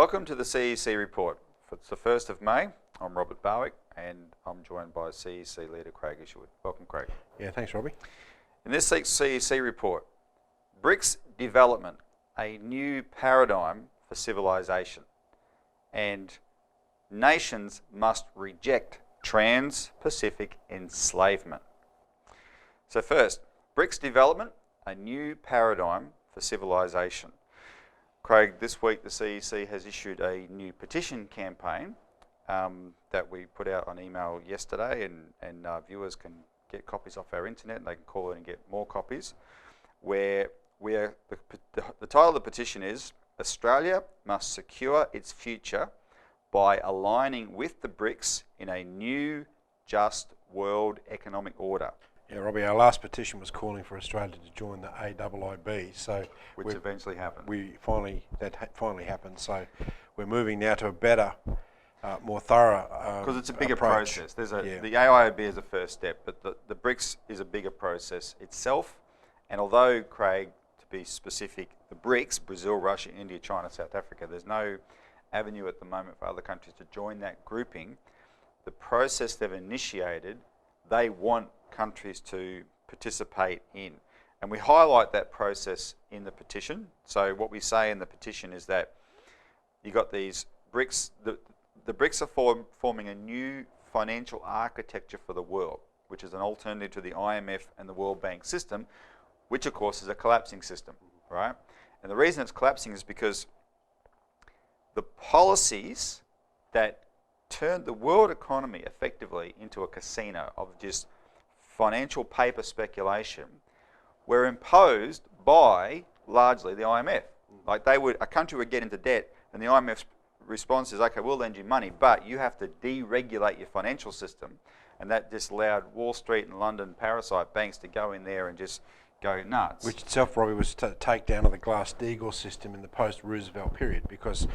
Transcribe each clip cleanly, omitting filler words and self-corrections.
Welcome to the CEC Report. It's the 1st of May. I'm Robert Barwick and I'm joined by CEC leader Craig Isherwood. Welcome, Craig. Yeah, thanks, Robbie. In this week's CEC Report, BRICS development, a new paradigm for civilisation, and nations must reject Trans Pacific Enslavement. So first, BRICS development, a new paradigm for civilisation. Craig, this week the CEC has issued a new petition campaign that we put out on email yesterday, and viewers can get copies off our internet and they can call in and get more copies, where the title of the petition is Australia must secure its future by aligning with the BRICS in a new, just world economic order. Yeah, Robbie, our last petition was calling for Australia to join the AIIB, so which eventually happened. That finally happened. So we're moving now to a better, more thorough because it's a bigger approach. process. The AIIB is a first step, but the BRICS is a bigger process itself. And although, Craig, to be specific, the BRICS, Brazil, Russia, India, China, South Africa, there's no avenue at the moment for other countries to join that grouping. The process they've initiated, they want countries to participate in. And we highlight that process in the petition. So what we say in the petition is that you got these BRICS, the BRICS are forming a new financial architecture for the world, which is an alternative to the IMF and the World Bank system, which of course is a collapsing system, right? And the reason it's collapsing is because the policies that turned the world economy effectively into a casino of just financial paper speculation were imposed by largely the IMF. Like a country would get into debt and the IMF's response is, okay, we'll lend you money, but you have to deregulate your financial system. And that just allowed Wall Street and London parasite banks to go in there and just go nuts. Which itself, Robbie, was to take down of the Glass-Steagall system in the post-Roosevelt period, because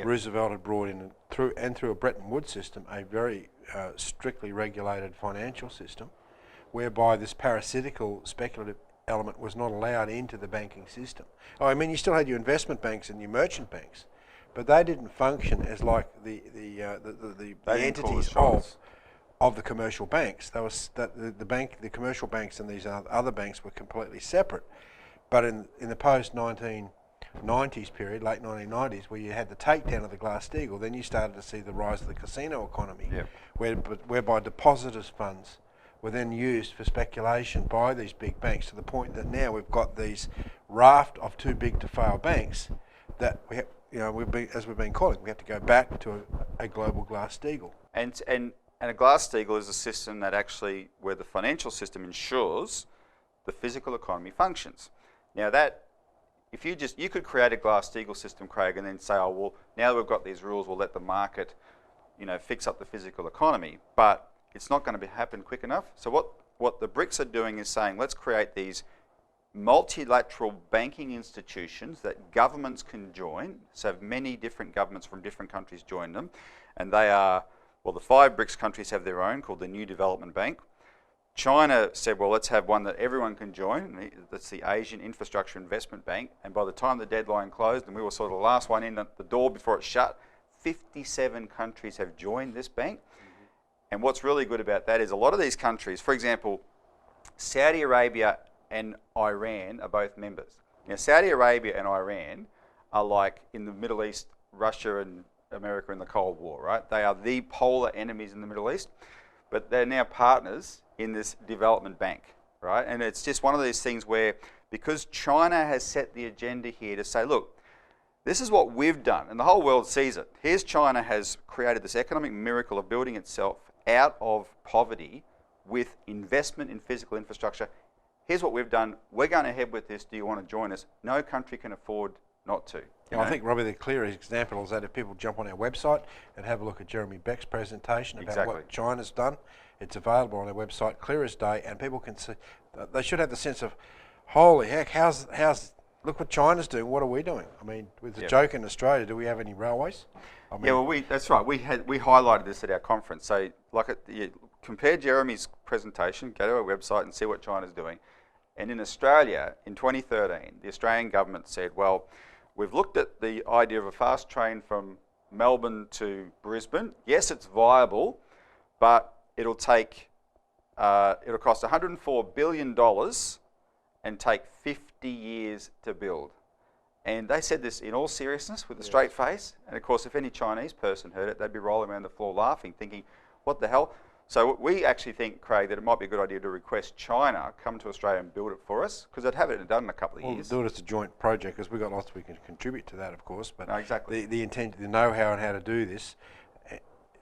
Roosevelt had brought in, through a Bretton Woods system, a very strictly regulated financial system, whereby this parasitical speculative element was not allowed into the banking system. Oh, I mean, you still had your investment banks and your merchant banks, but they didn't function as like the entities of the commercial banks. The commercial banks and these other banks were completely separate. But in the post-1990s period, late 1990s, where you had the takedown of the Glass-Steagall, then you started to see the rise of the casino economy, whereby depositors' funds were then used for speculation by these big banks, to the point that now we've got these raft of too big to fail banks that we have, as we've been calling, we have to go back to a global Glass-Steagall. And a Glass-Steagall is a system that actually, where the financial system ensures the physical economy functions. Now that, if you could create a Glass-Steagall system, Craig, and then say, oh well, now that we've got these rules, we'll let the market, fix up the physical economy. But it's not going to happen quick enough. So what the BRICS are doing is saying, let's create these multilateral banking institutions that governments can join. So many different governments from different countries join them. And they are, well, the 5 BRICS countries have their own, called the New Development Bank. China said, well, let's have one that everyone can join. That's the Asian Infrastructure Investment Bank. And by the time the deadline closed, and we were sort of the last one in at the door before it shut, 57 countries have joined this bank. And what's really good about that is a lot of these countries, for example, Saudi Arabia and Iran are both members. Now, Saudi Arabia and Iran are like in the Middle East, Russia and America in the Cold War, right? They are the polar enemies in the Middle East, but they're now partners in this development bank, right? And it's just one of these things where, because China has set the agenda here to say, look, this is what we've done, and the whole world sees it. Here's China has created this economic miracle of building itself out of poverty with investment in physical infrastructure. Here's what we've done. We're going ahead with this. Do you want to join us? No country can afford not to. I think, Robbie, the clearest example is that if people jump on our website and have a look at Jeremy Beck's presentation about what China's done, it's available on our website clear as day, and people can see. They should have the sense of, holy heck, how's look what China's doing. What are we doing? I mean, with the joke in Australia, do we have any railways? I mean, yeah, well, that's right. We highlighted this at our conference. So, compare Jeremy's presentation. Go to our website and see what China's doing. And in Australia, in 2013, the Australian government said, well, we've looked at the idea of a fast train from Melbourne to Brisbane. Yes, it's viable, but it'll cost $104 billion and take 50 years to build. And they said this in all seriousness with a straight face. And of course, if any Chinese person heard it, they'd be rolling around the floor laughing, thinking, what the hell? So we actually think, Craig, that it might be a good idea to request China come to Australia and build it for us, because they'd have it done in a couple of years. We'll do it as a joint project, because we've got lots we can contribute to that, of course. But no, exactly. The intent, the know-how on how to do this,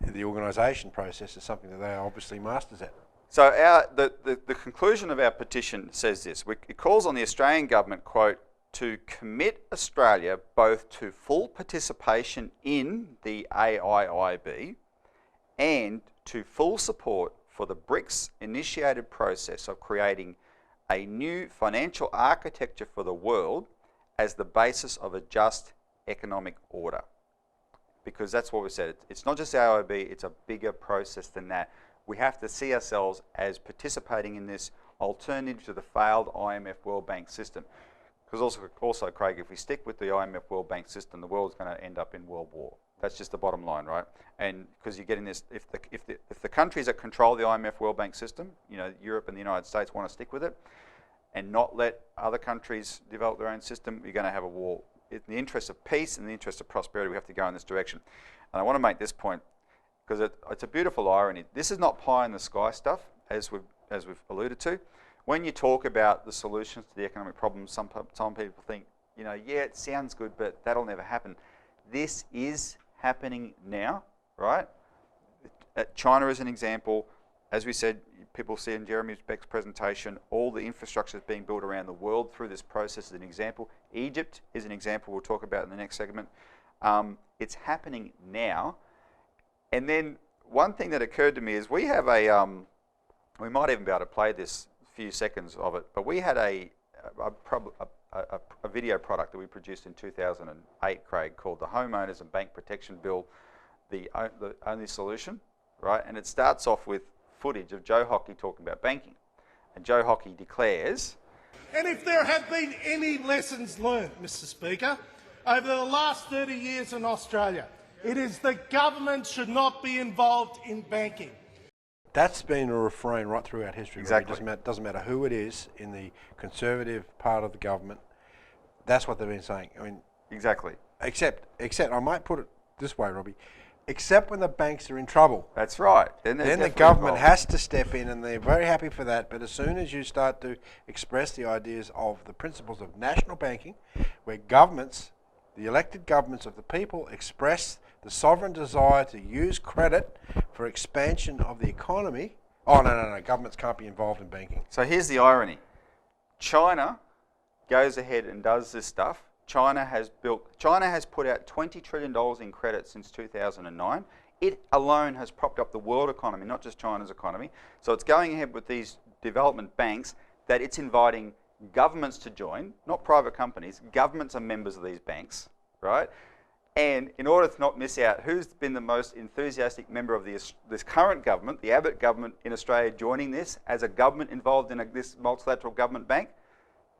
the organisation process is something that they are obviously masters at. So the conclusion of our petition says this. It calls on the Australian government, quote, to commit Australia both to full participation in the AIIB and to full support for the BRICS initiated process of creating a new financial architecture for the world as the basis of a just economic order. Because that's what we said. It's not just AIIB, it's a bigger process than that. We have to see ourselves as participating in this alternative to the failed IMF World Bank system. Because also, Craig, if we stick with the IMF World Bank system, the world's going to end up in world war. That's just the bottom line, right? And because you're getting this, if the countries that control the IMF World Bank system, you know, Europe and the United States want to stick with it, and not let other countries develop their own system, you're going to have a war. In the interest of peace and in the interest of prosperity, we have to go in this direction. And I want to make this point because it's a beautiful irony. This is not pie in the sky stuff, as we've alluded to. When you talk about the solutions to the economic problems, some people think, you know, yeah, it sounds good, but that'll never happen. This is happening now, right? China is an example. As we said, people see in Jeremy Beck's presentation, all the infrastructure that's being built around the world through this process is an example. Egypt is an example we'll talk about in the next segment. It's happening now. And then one thing that occurred to me is we have a, we might even be able to play this few seconds of it, but we had a video product that we produced in 2008, Craig, called the Homeowners and Bank Protection Bill, the Only Solution, right? And it starts off with footage of Joe Hockey talking about banking. And Joe Hockey declares, and if there have been any lessons learned, Mr. Speaker, over the last 30 years in Australia, it is the government should not be involved in banking. That's been a refrain right throughout history. Exactly. It doesn't matter who it is in the conservative part of the government. That's what they've been saying. I mean, exactly. Except I might put it this way, Robbie. Except when the banks are in trouble. That's right. Then the government has to step in, and they're very happy for that. But as soon as you start to express the ideas of the principles of national banking, where governments, the elected governments of the people, express the sovereign desire to use credit for expansion of the economy. Oh, no, governments can't be involved in banking. So here's the irony. China goes ahead and does this stuff. China has put out $20 trillion in credit since 2009. It alone has propped up the world economy, not just China's economy. So it's going ahead with these development banks that it's inviting governments to join, not private companies. Governments are members of these banks, right? And in order to not miss out, who's been the most enthusiastic member of this current government, the Abbott government in Australia, joining this as a government involved in this multilateral government bank?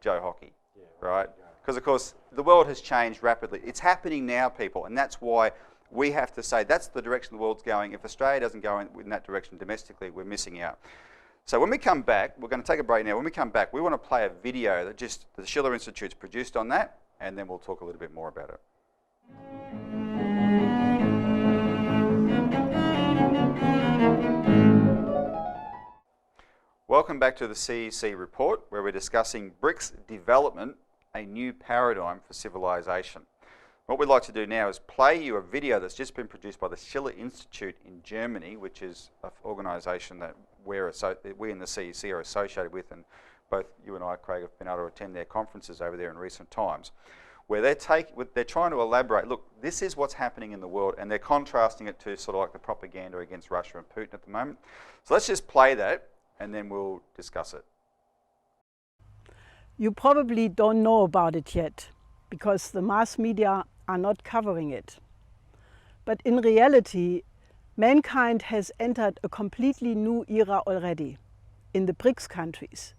Joe Hockey, right? Because, of course, the world has changed rapidly. It's happening now, people, and that's why we have to say that's the direction the world's going. If Australia doesn't go in that direction domestically, we're missing out. So when we come back, we're going to take a break now. When we come back, we want to play a video that the Schiller Institute's produced on that, and then we'll talk a little bit more about it. Welcome back to the CEC Report, where we're discussing BRICS development, a new paradigm for civilisation. What we'd like to do now is play you a video that's just been produced by the Schiller Institute in Germany, which is an organisation that we in the CEC are associated with, and both you and I, Craig, have been able to attend their conferences over there in recent times, where they're trying to elaborate, look, this is what's happening in the world, and they're contrasting it to sort of like the propaganda against Russia and Putin at the moment. So let's just play that, and then we'll discuss it. You probably don't know about it yet, because the mass media are not covering it. But in reality, mankind has entered a completely new era already in the BRICS countries.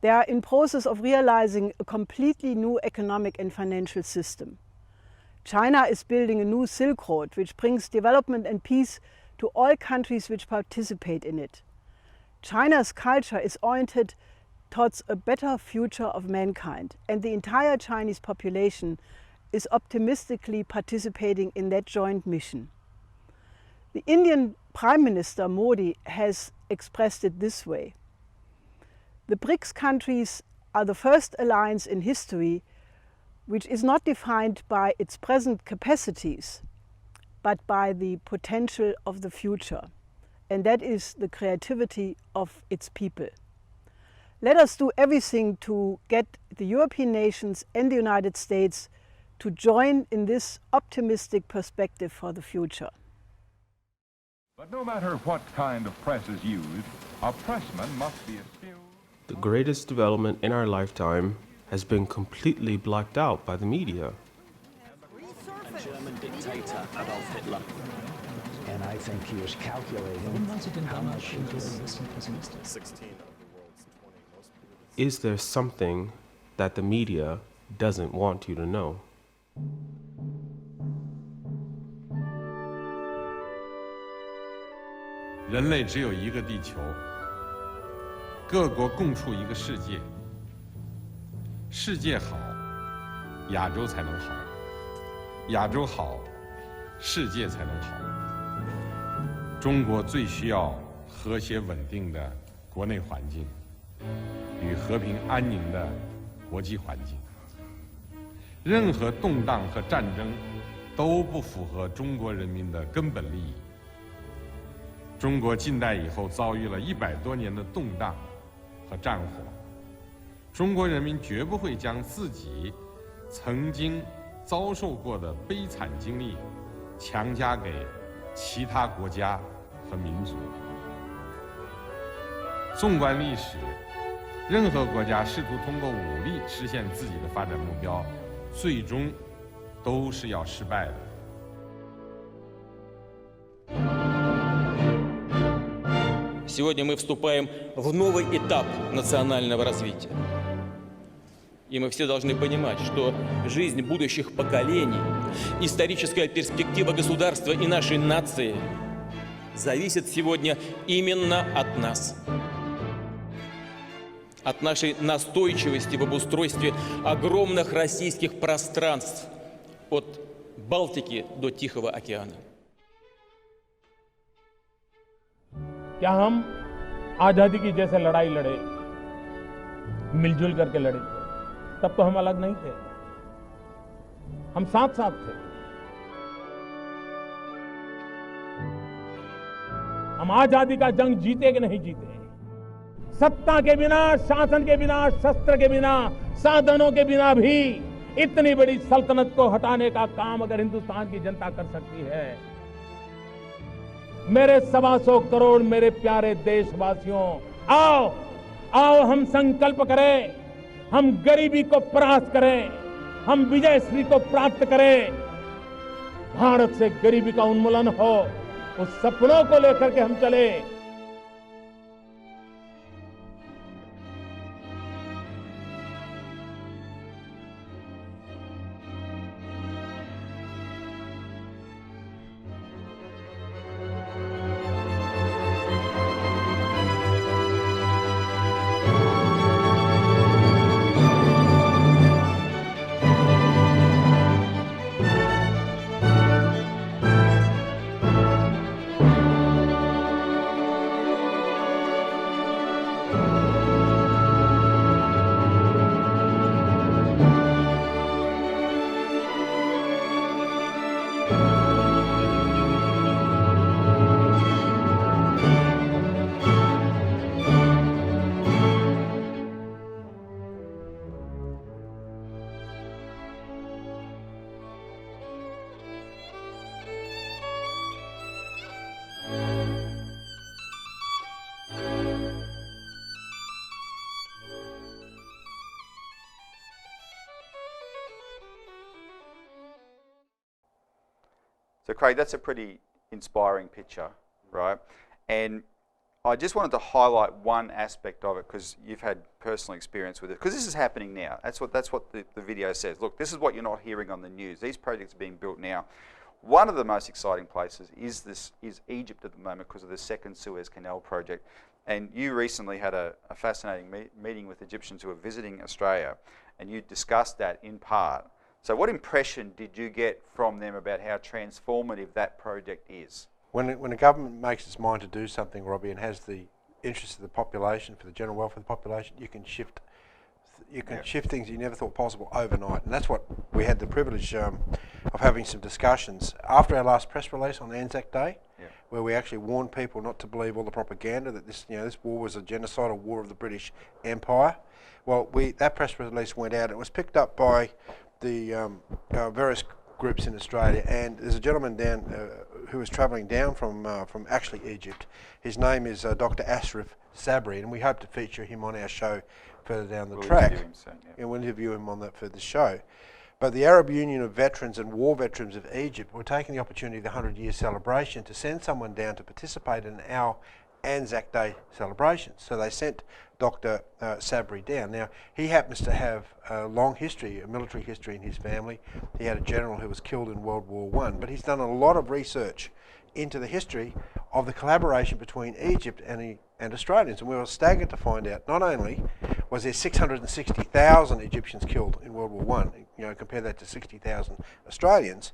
They are in process of realizing a completely new economic and financial system. China is building a new Silk Road, which brings development and peace to all countries which participate in it. China's culture is oriented towards a better future of mankind, and the entire Chinese population is optimistically participating in that joint mission. The Indian Prime Minister Modi has expressed it this way: the BRICS countries are the first alliance in history which is not defined by its present capacities, but by the potential of the future, and that is the creativity of its people. Let us do everything to get the European nations and the United States to join in this optimistic perspective for the future. But no matter what kind of press is used, a pressman must be skilled. The greatest development in our lifetime has been completely blacked out by the media. German dictator Adolf Hitler. And I think he was calculating how much it is. 16 of the world's 20 most beautiful. Is there something that the media doesn't want you to know? 人类只有一个地球，各国共处一个世界。世界好，亚洲才能好；亚洲好，世界才能好。中国最需要和谐稳定的国内环境与和平安宁的国际环境。任何动荡和战争都不符合中国人民的根本利益。中国近代以后遭遇了100多年的动荡和战火，中国人民绝不会将自己曾经遭受过的悲惨经历强加给其他国家和民族。纵观历史，任何国家试图通过武力实现自己的发展目标，最终都是要失败的。Сегодня мы вступаем в новый этап национального развития. И мы все должны понимать, что жизнь будущих поколений, историческая перспектива государства и нашей нации зависит сегодня именно от нас. От нашей настойчивости в обустройстве огромных российских пространств от Балтики до Тихого океана. क्या हम आज़ादी की जैसे लड़ाई लड़े, मिलजुल करके लड़े, तब तो हम अलग नहीं थे, हम साथ साथ थे। हम आज़ादी का जंग जीते कि नहीं जीते, सत्ता के बिना, शासन के बिना, शस्त्र के बिना, साधनों के बिना भी इतनी बड़ी सल्तनत को हटाने का काम अगर हिंदुस्तान की जनता कर सकती है, मेरे 125 करोड़ मेरे प्यारे देशवासियों, आओ आओ हम संकल्प करें, हम गरीबी को परास्त करें, हम विजयश्री को प्राप्त करें, भारत से गरीबी का उन्मूलन हो, उस सपनों को लेकर के हम चले। So Craig, that's a pretty inspiring picture, right? And I just wanted to highlight one aspect of it because you've had personal experience with it. Because this is happening now. That's what the video says. Look, this is what you're not hearing on the news. These projects are being built now. One of the most exciting places is Egypt at the moment because of the second Suez Canal project. And you recently had a fascinating meeting with Egyptians who are visiting Australia, and you discussed that in part. So what impression did you get from them about how transformative that project is? When a government makes its mind to do something, Robbie, and has the interests of the population, for the general welfare of the population, you can shift things you never thought possible overnight. And that's what we had the privilege of having some discussions after our last press release on Anzac Day, where we actually warned people not to believe all the propaganda that this war was a genocidal war of the British Empire. Well, that press release went out. It was picked up by the various groups in Australia, and there's a gentleman down who was travelling down from actually Egypt. His name is Dr. Ashraf Sabri, and we hope to feature him on our show further down the track. Interview him soon, And we'll interview him on that for the show. But the Arab Union of Veterans and War Veterans of Egypt were taking the opportunity of the 100-year celebration to send someone down to participate in our Anzac Day celebrations. So they sent Dr. Sabri down. Now, he happens to have a long history, a military history in his family. He had a general who was killed in World War I, but he's done a lot of research into the history of the collaboration between Egypt and Australians. And we were staggered to find out not only was there 660,000 Egyptians killed in World War I, compare that to 60,000 Australians,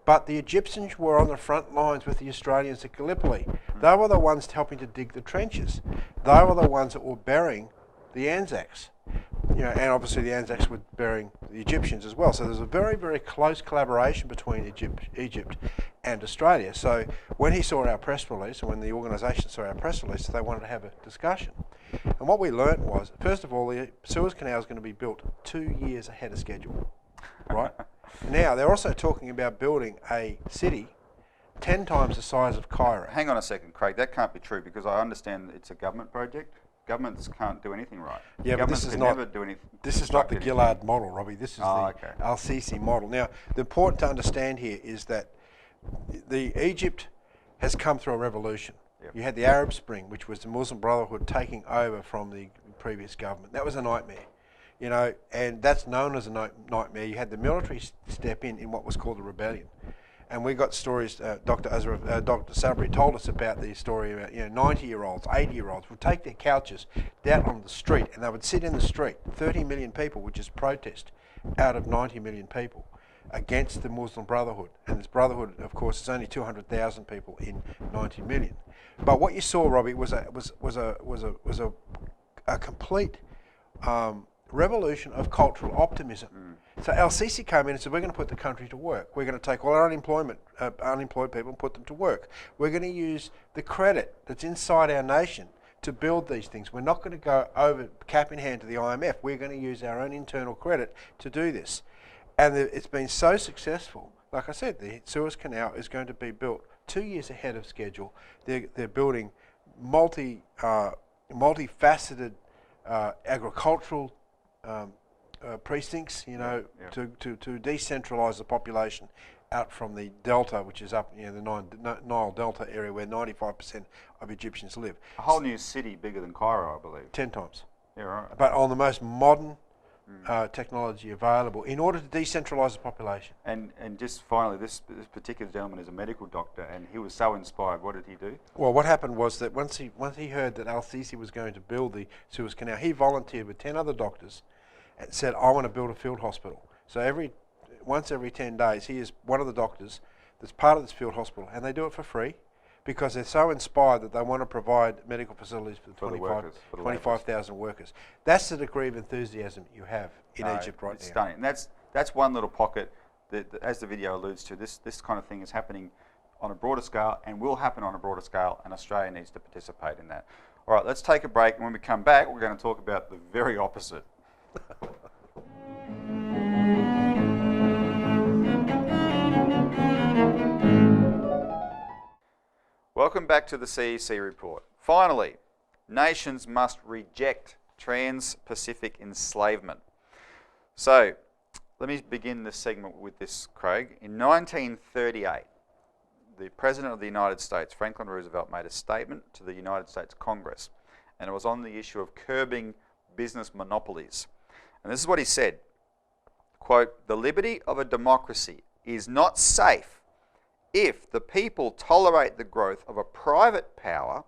but the Egyptians were on the front lines with the Australians at Gallipoli. They were the ones helping to dig the trenches. They were the ones that were burying the Anzacs. And obviously the Anzacs were burying the Egyptians as well. So there's a very, very close collaboration between Egypt and Australia. So when he saw our press release, and when the organisation saw our press release, they wanted to have a discussion. And what we learnt was, first of all, the Suez Canal is going to be built 2 years ahead of schedule, right? Now, they're also talking about building a city 10 times the size of Cairo. Hang on a second, Craig. That can't be true because I understand it's a government project. Governments can't do anything right. Yeah, but this is not the Gillard model, Robbie. This is the CEC model. Now, the important to understand here is that Egypt has come through a revolution. Yep. You had the Arab Spring, which was the Muslim Brotherhood taking over from the previous government. That was a nightmare, and that's known as a nightmare. You had the military step in what was called a rebellion. And we got stories, Dr. Sabri told us about the story about 90-year-olds, 80-year-olds would take their couches down on the street and they would sit in the street. 30 million people would just protest out of 90 million people against the Muslim Brotherhood. And this Brotherhood, of course, is only 200,000 people in 90 million. But what you saw, Robbie, was a complete revolution of cultural optimism. So CEC came in and said, we're going to put the country to work. We're going to take all our unemployed people and put them to work. We're going to use the credit that's inside our nation to build these things. We're not going to go over cap in hand to the IMF. We're going to use our own internal credit to do this. And it's been so successful. Like I said, the Suez Canal is going to be built 2 years ahead of schedule. They're building multifaceted agricultural precincts, to decentralise the population out from the delta, which is up, the Nile Delta area where 95% of Egyptians live. A whole new city bigger than Cairo, I believe. 10 times. Yeah, right. But on the most modern technology available in order to decentralise the population. And just finally, this particular gentleman is a medical doctor, and he was so inspired. What did he do? Well, what happened was that once he heard that CEC was going to build the Suez Canal, he volunteered with 10 other doctors and said, I want to build a field hospital. So once every 10 days, he is one of the doctors that's part of this field hospital, and they do it for free because they're so inspired that they want to provide medical facilities for 25,000 workers. That's the degree of enthusiasm you have in Egypt right now. It's stunning. And that's one little pocket that, as the video alludes to, this kind of thing is happening on a broader scale and will happen on a broader scale, and Australia needs to participate in that. All right, let's take a break, and when we come back, we're going to talk about the very opposite. Welcome back to the CEC Report. Finally, nations must reject Trans Pacific Enslavement. So, let me begin this segment with this, Craig. In 1938, the President of the United States, Franklin Roosevelt, made a statement to the United States Congress, and it was on the issue of curbing business monopolies. And this is what he said, quote, "The liberty of a democracy is not safe if the people tolerate the growth of a private power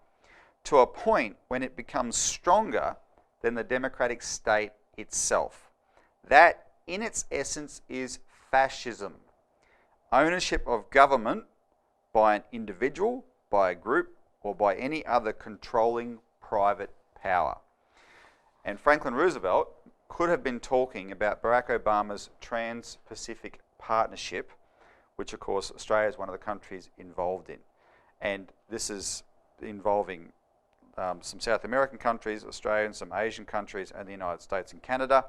to a point when it becomes stronger than the democratic state itself. That, in its essence, is fascism. Ownership of government by an individual, by a group, or by any other controlling private power." And Franklin Roosevelt could have been talking about Barack Obama's Trans Pacific Partnership, which of course Australia is one of the countries involved in. And this is involving some South American countries, Australia, and some Asian countries, and the United States and Canada.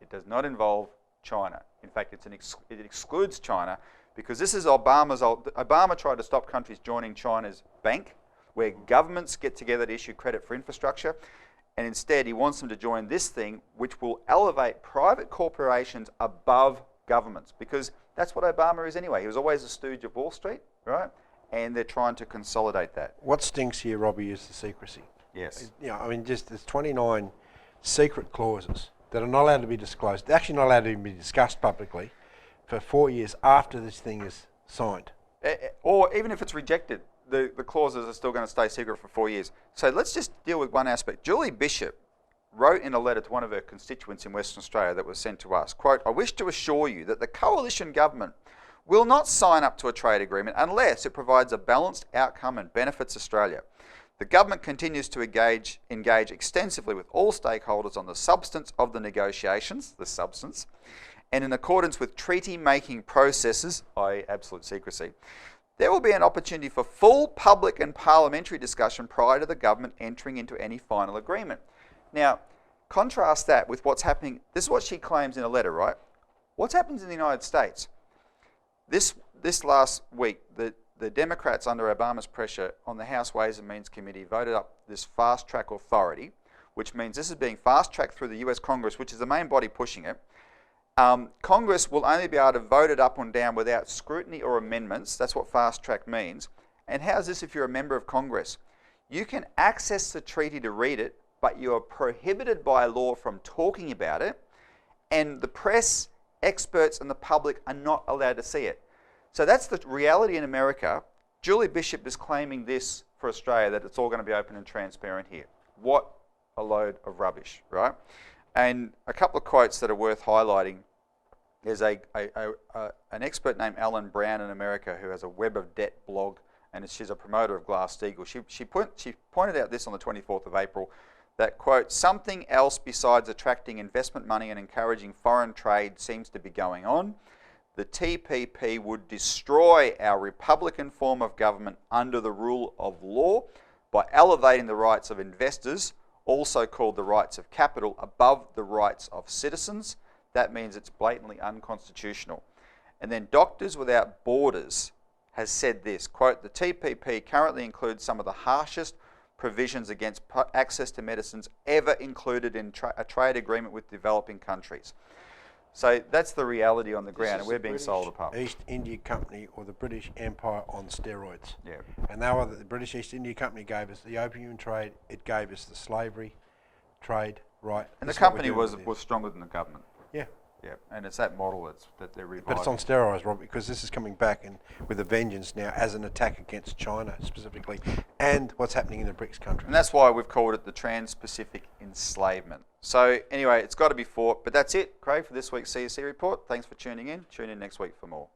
It does not involve China. In fact, it excludes China, because this is Obama tried to stop countries joining China's bank, where governments get together to issue credit for infrastructure, and instead he wants them to join this thing, which will elevate private corporations above governments, because that's what Obama is anyway. He was always a stooge of Wall Street, right? And they're trying to consolidate that. What stinks here, Robbie, is the secrecy. Yes. I mean, just there's 29 secret clauses that are not allowed to be disclosed. They're actually not allowed to even be discussed publicly for 4 years after this thing is signed. Or even if it's rejected, the clauses are still going to stay secret for 4 years. So let's just deal with one aspect. Julie Bishop wrote in a letter to one of her constituents in Western Australia that was sent to us, quote, "I wish to assure you that the coalition government will not sign up to a trade agreement unless it provides a balanced outcome and benefits Australia. The government continues to engage extensively with all stakeholders on the substance of the negotiations, the substance, and in accordance with treaty-making processes, i.e. absolute secrecy, there will be an opportunity for full public and parliamentary discussion prior to the government entering into any final agreement." Now, contrast that with what's happening. This is what she claims in a letter, right? What's happened in the United States? This last week, the Democrats, under Obama's pressure on the House Ways and Means Committee, voted up this fast-track authority, which means this is being fast-tracked through the US Congress, which is the main body pushing it. Congress will only be able to vote it up and down without scrutiny or amendments. That's what fast-track means. And how's this if you're a member of Congress? You can access the treaty to read it, but you are prohibited by law from talking about it, and the press, experts, and the public are not allowed to see it. So that's the reality in America. Julie Bishop is claiming this for Australia, that it's all going to be open and transparent here. What a load of rubbish, right? And a couple of quotes that are worth highlighting. There's an expert named Alan Brown in America who has a Web of Debt blog, and she's a promoter of Glass-Steagall. She pointed out this on the 24th of April, that, quote, "Something else besides attracting investment money and encouraging foreign trade seems to be going on. The TPP would destroy our republican form of government under the rule of law by elevating the rights of investors, also called the rights of capital, above the rights of citizens. That means it's blatantly unconstitutional." And then Doctors Without Borders has said this, quote, "The TPP currently includes some of the harshest provisions against access to medicines ever included in a trade agreement with developing countries." So that's the reality on the ground, and we're being sold apart. East India Company, or the British Empire on steroids. Yeah. And the British East India Company gave us the opium trade, it gave us the slavery trade, right? And the company was stronger than the government. Yeah. Yeah, and it's that model that they're reviving. But it's on steroids, Rob, because this is coming back and with a vengeance now as an attack against China specifically, and what's happening in the BRICS countries. And that's why we've called it the Trans Pacific Enslavement. So anyway, it's got to be fought. But that's it, Craig, for this week's CEC Report. Thanks for tuning in. Tune in next week for more.